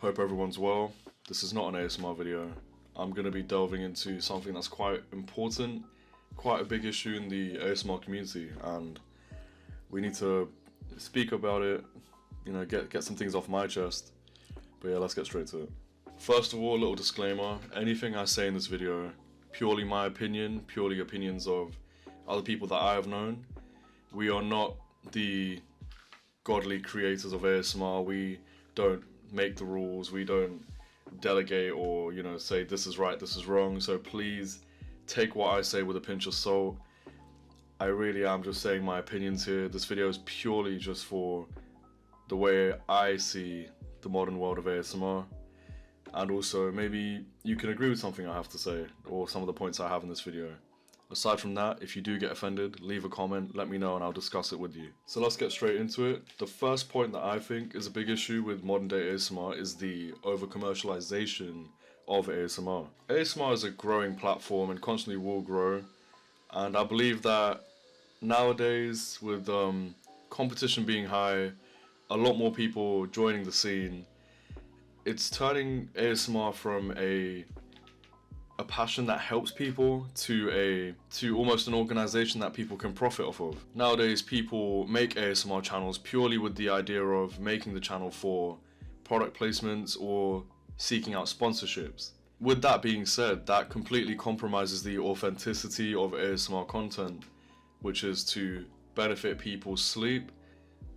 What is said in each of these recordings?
Hope everyone's well. This is not an ASMR video. I'm going to be delving into something that's quite important, quite a big issue in the ASMR community, and we need to speak about it, get some things off my chest. But yeah, let's get straight to it. First of all, a little disclaimer: anything I say in this video, purely my opinion, purely opinions of other people that I have known. We are not the godly creators of ASMR. We don't make the rules, we don't delegate or say this is right, this is wrong. So please take what I say with a pinch of salt. I really am just saying my opinions here. This video is purely just for the way I see the modern world of ASMR, and also maybe you can agree with something I have to say or some of the points I have in this video. Aside from that, if you do get offended, leave a comment, let me know, and I'll discuss it with you. So let's get straight into it. The first point that I think is a big issue with modern day ASMR is the over-commercialization of ASMR. ASMR is a growing platform and constantly will grow, and I believe that nowadays with competition being high, a lot more people joining the scene, it's turning ASMR from a passion that helps people to almost an organization that people can profit off of. Nowadays, people make ASMR channels purely with the idea of making the channel for product placements or seeking out sponsorships. With that being said, that completely compromises the authenticity of ASMR content, which is to benefit people's sleep,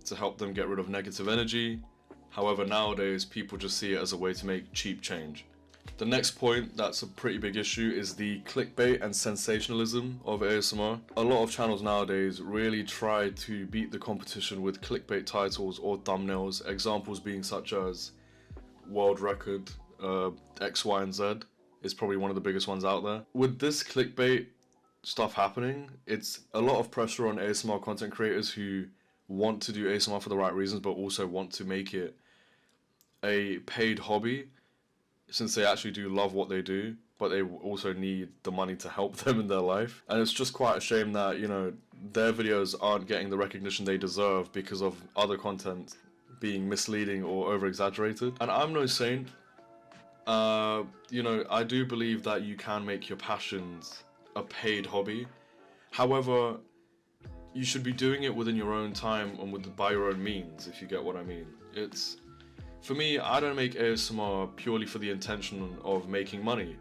to help them get rid of negative energy. However, nowadays, people just see it as a way to make cheap change. The next point that's a pretty big issue is the clickbait and sensationalism of ASMR. A lot of channels nowadays really try to beat the competition with clickbait titles or thumbnails, examples being such as world record, X, Y, and Z is probably one of the biggest ones out there. With this clickbait stuff happening, it's a lot of pressure on ASMR content creators who want to do ASMR for the right reasons, but also want to make it a paid hobby, since they actually do love what they do, but they also need the money to help them in their life. And it's just quite a shame that, their videos aren't getting the recognition they deserve because of other content being misleading or over-exaggerated. And I'm no saint. I do believe that you can make your passions a paid hobby. However, you should be doing it within your own time and by your own means, if you get what I mean. For me, I don't make ASMR purely for the intention of making money.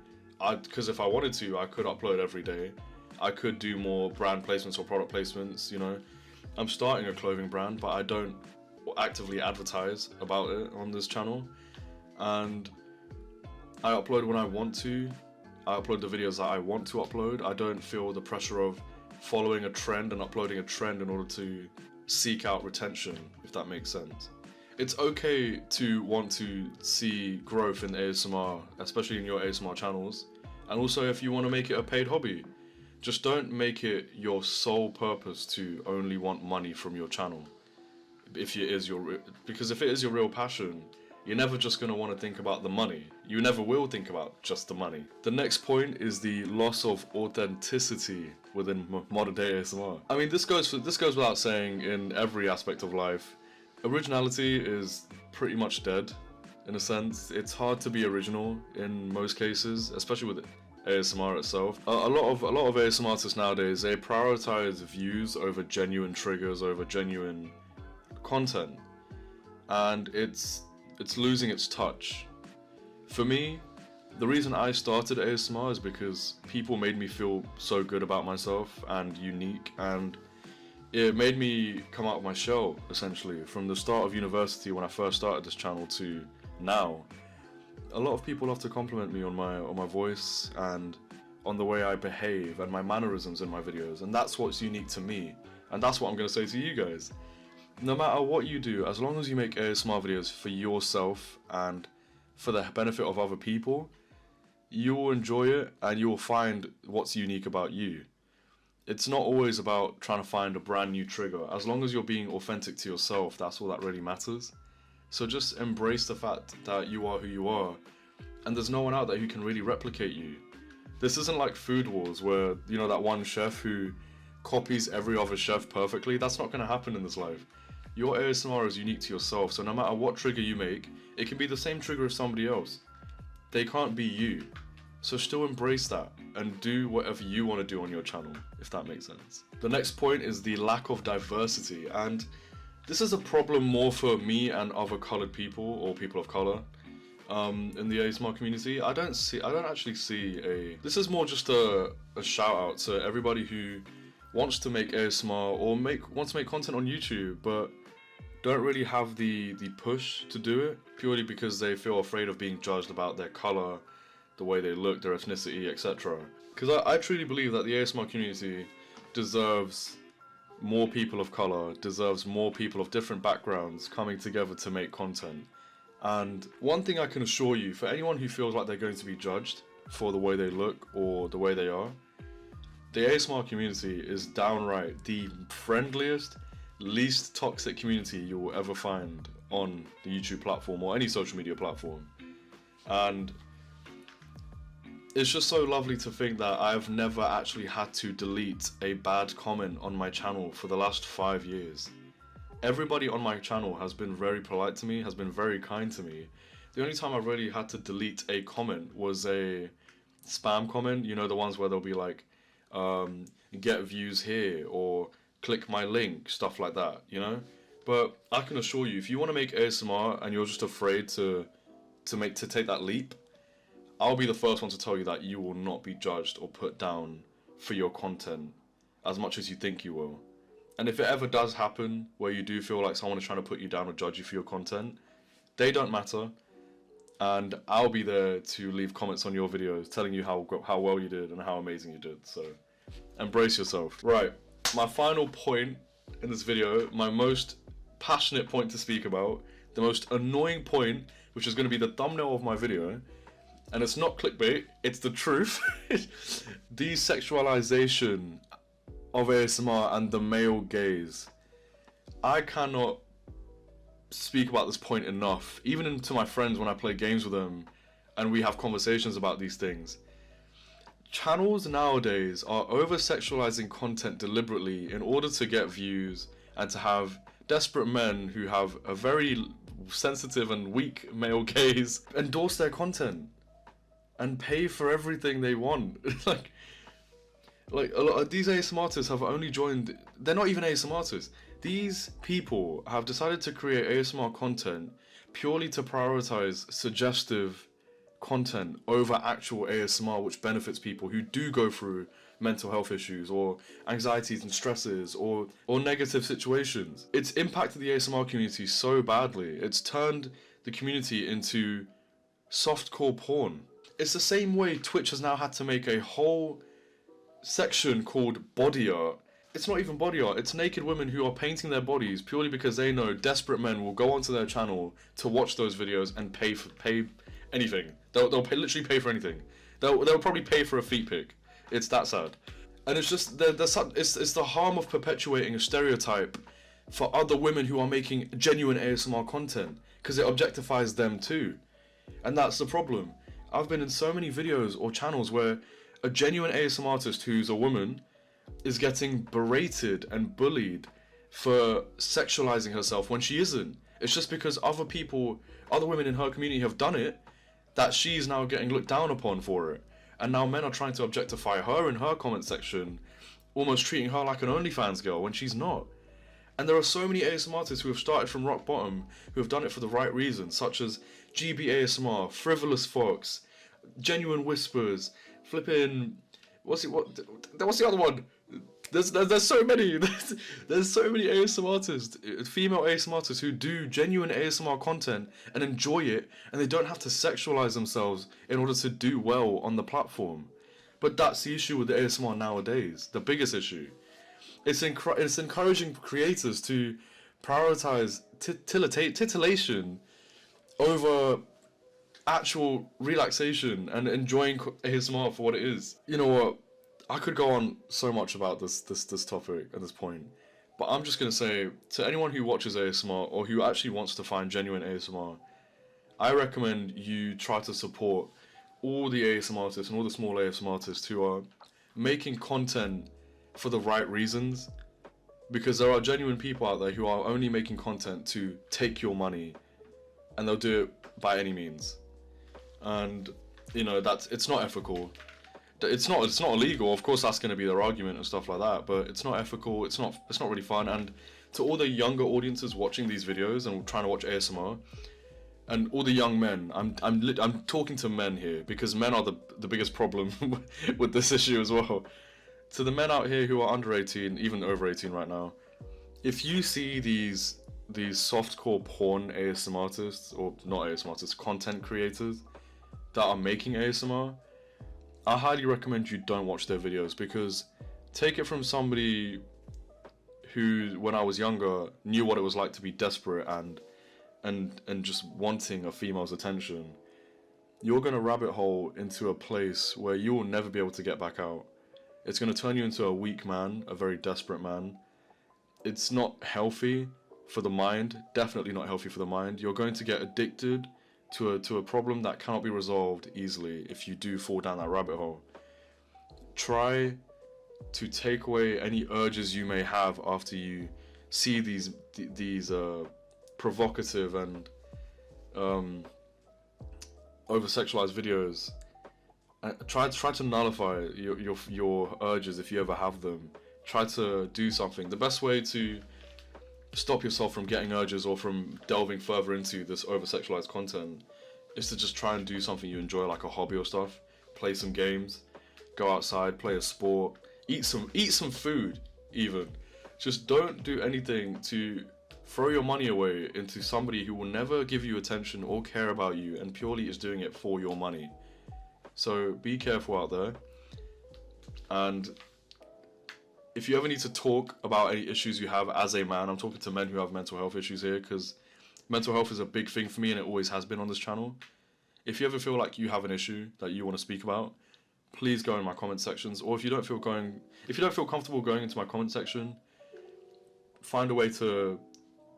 Because if I wanted to, I could upload every day. I could do more brand placements or product placements, I'm starting a clothing brand, but I don't actively advertise about it on this channel. And I upload when I want to. I upload the videos that I want to upload. I don't feel the pressure of following a trend and uploading a trend in order to seek out retention, if that makes sense. It's okay to want to see growth in ASMR, especially in your ASMR channels, and also if you want to make it a paid hobby. Just don't make it your sole purpose to only want money from your channel. Because if it is your real passion, you're never just going to want to think about the money. You never will think about just the money. The next point is the loss of authenticity within modern day ASMR. I mean, this goes without saying in every aspect of life. Originality is pretty much dead, in a sense. It's hard to be original in most cases, especially with ASMR itself. A lot of ASMR artists nowadays, they prioritize views over genuine triggers, over genuine content, and it's losing its touch. For me, the reason I started ASMR is because people made me feel so good about myself and unique, and it made me come out of my shell, essentially. From the start of university, when I first started this channel, to now, a lot of people love to compliment me on my voice and on the way I behave and my mannerisms in my videos, and that's what's unique to me, and that's what I'm going to say to you guys. No matter what you do, as long as you make ASMR videos for yourself and for the benefit of other people, you will enjoy it and you will find what's unique about you. It's not always about trying to find a brand new trigger. As long as you're being authentic to yourself, that's all that really matters. So just embrace the fact that you are who you are, and there's no one out there who can really replicate you. This isn't like Food Wars where, that one chef who copies every other chef perfectly. That's not going to happen in this life. Your ASMR is unique to yourself, so no matter what trigger you make, it can be the same trigger as somebody else. They can't be you. So still embrace that and do whatever you want to do on your channel, if that makes sense. The next point is the lack of diversity, and this is a problem more for me and other coloured people or people of colour in the ASMR community. I don't actually see a... This is more just a shout out to everybody who wants to make ASMR or wants to make content on YouTube, but don't really have the push to do it, purely because they feel afraid of being judged about their colour, the way they look, their ethnicity, etc. Because I truly believe that the ASMR community deserves more people of colour, deserves more people of different backgrounds coming together to make content. And one thing I can assure you, for anyone who feels like they're going to be judged for the way they look or the way they are, the ASMR community is downright the friendliest, least toxic community you will ever find on the YouTube platform or any social media platform. And it's just so lovely to think that I've never actually had to delete a bad comment on my channel for the last 5 years. Everybody on my channel has been very polite to me, has been very kind to me. The only time I've really had to delete a comment was a spam comment, you know, the ones where they'll be like, get views here, or click my link, stuff like that, you know? But I can assure you, if you want to make ASMR and you're just afraid to take that leap, I'll be the first one to tell you that you will not be judged or put down for your content as much as you think you will. And if it ever does happen where you do feel like someone is trying to put you down or judge you for your content, they don't matter, and I'll be there to leave comments on your videos telling you how well you did and how amazing you did. So embrace yourself. Right, my final point in this video, my most passionate point to speak about, the most annoying point, which is going to be the thumbnail of my video, and it's not clickbait, it's the truth. The sexualization of ASMR and the male gaze. I cannot speak about this point enough, even to my friends when I play games with them and we have conversations about these things. Channels nowadays are over-sexualizing content deliberately in order to get views and to have desperate men who have a very sensitive and weak male gaze endorse their content and pay for everything they want. Like a lot of these ASMR artists have only joined, they're not even ASMR artists. These people have decided to create ASMR content purely to prioritize suggestive content over actual ASMR, which benefits people who do go through mental health issues or anxieties and stresses or negative situations. It's impacted the ASMR community so badly. It's turned the community into softcore porn. It's the same way Twitch has now had to make a whole section called body art. It's not even body art, it's naked women who are painting their bodies purely because they know desperate men will go onto their channel to watch those videos and pay anything. They'll literally pay for anything. They'll probably pay for a feet pic. It's that sad. And it's just it's the harm of perpetuating a stereotype for other women who are making genuine ASMR content, because it objectifies them too. And that's the problem. I've been in so many videos or channels where a genuine ASMR artist who's a woman is getting berated and bullied for sexualizing herself when she isn't. It's just because other women in her community have done it, that she's now getting looked down upon for it. And now men are trying to objectify her in her comment section, almost treating her like an OnlyFans girl when she's not. And there are so many ASMR artists who have started from rock bottom, who have done it for the right reasons, such as GB ASMR, Frivolous Fox, Genuine Whispers, flipping, what's the other one? There's so many. There's so many ASMR artists, female ASMR artists who do genuine ASMR content and enjoy it, and they don't have to sexualize themselves in order to do well on the platform. But that's the issue with the ASMR nowadays. The biggest issue. It's encouraging creators to prioritize titillation over actual relaxation and enjoying ASMR for what it is. You know what? I could go on so much about this topic at this point, but I'm just gonna say to anyone who watches ASMR or who actually wants to find genuine ASMR, I recommend you try to support all the ASMR artists and all the small ASMR artists who are making content for the right reasons Because there are genuine people out there who are only making content to take your money, and they'll do it by any means. And you know, it's not ethical. It's not illegal. Of course, that's going to be their argument and stuff like that. But it's not ethical. It's not really fun. And to all the younger audiences watching these videos and trying to watch ASMR, and all the young men, I'm talking to men here because men are the biggest problem with this issue as well. To the men out here who are under 18, even over 18 right now, if you see these softcore porn ASMR artists, or not ASMR artists, content creators that are making ASMR, I highly recommend you don't watch their videos, because take it from somebody who, when I was younger, knew what it was like to be desperate and just wanting a female's attention. You're gonna rabbit hole into a place where you will never be able to get back out. It's gonna turn you into a weak man, a very desperate man. It's not healthy for the mind, definitely not healthy for the mind. You're going to get addicted to a problem that cannot be resolved easily if you do fall down that rabbit hole. Try to take away any urges you may have after you see these provocative and over-sexualized videos. Try to nullify your urges if you ever have them. Try to do something. The best way to stop yourself from getting urges or from delving further into this over-sexualized content is to just try and do something you enjoy, like a hobby or stuff. Play some games, go outside, play a sport, eat some food even. Just don't do anything to throw your money away into somebody who will never give you attention or care about you and purely is doing it for your money. So be careful out there. And if you ever need to talk about any issues you have as a man, I'm talking to men who have mental health issues here, because mental health is a big thing for me and it always has been on this channel. If you ever feel like you have an issue that you want to speak about, please go in my comment sections. Or if you don't feel comfortable going into my comment section, find a way to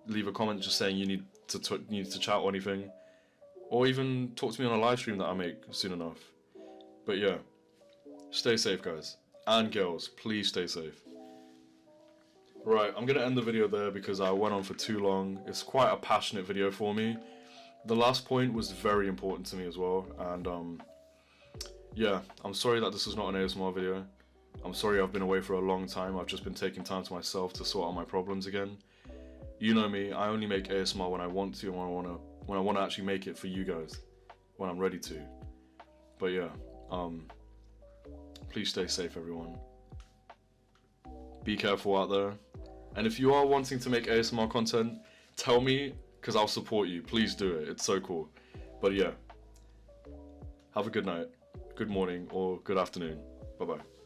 leave a comment just saying you need to chat or anything, or even talk to me on a live stream that I make soon enough. But yeah, stay safe, guys and girls. Please stay safe. Right, I'm gonna end the video there because I went on for too long. It's quite a passionate video for me. The last point was very important to me as well, and yeah, I'm sorry that this is not an ASMR video. I'm sorry I've been away for a long time. I've just been taking time to myself to sort out my problems again. You know me, I only make ASMR when I want to and when I want to actually make it for you guys, when I'm ready to. But yeah, please stay safe, everyone. Be careful out there. And if you are wanting to make ASMR content, tell me, because I'll support you. Please do it. It's so cool. But yeah, have a good night, good morning, or good afternoon. Bye-bye.